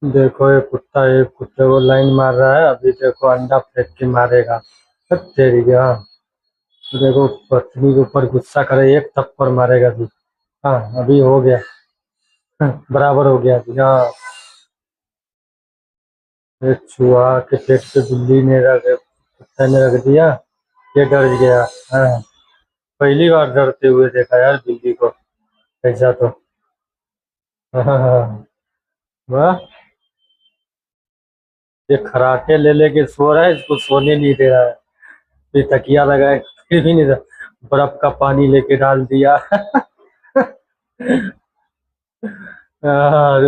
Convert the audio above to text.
देखो ये कुत्ता एक कुत्ते को लाइन मार रहा है, अभी देखो अंडा फेंक के मारेगा। हट तेरी क्या। देखो पत्नी के ऊपर गुस्सा करे, एक थप्पड़ मारेगा अभी। हाँ अभी हो गया। बराबर हो गया अभी, हाँ। ये चूहा के पेट पे बिल्ली ने कुत्ते ने रख दिया। ये डर गया। हाँ। पहली बार डरते हुए देखा यार बिल्ली को। ऐसा तो। हाँ। वाह। ये खराटे ले लेके सो रहा है, इसको सोने नहीं दे रहा है। ये तकिया लगाए फिर भी नहीं। बर्फ का पानी लेके डाल दिया। हाँ,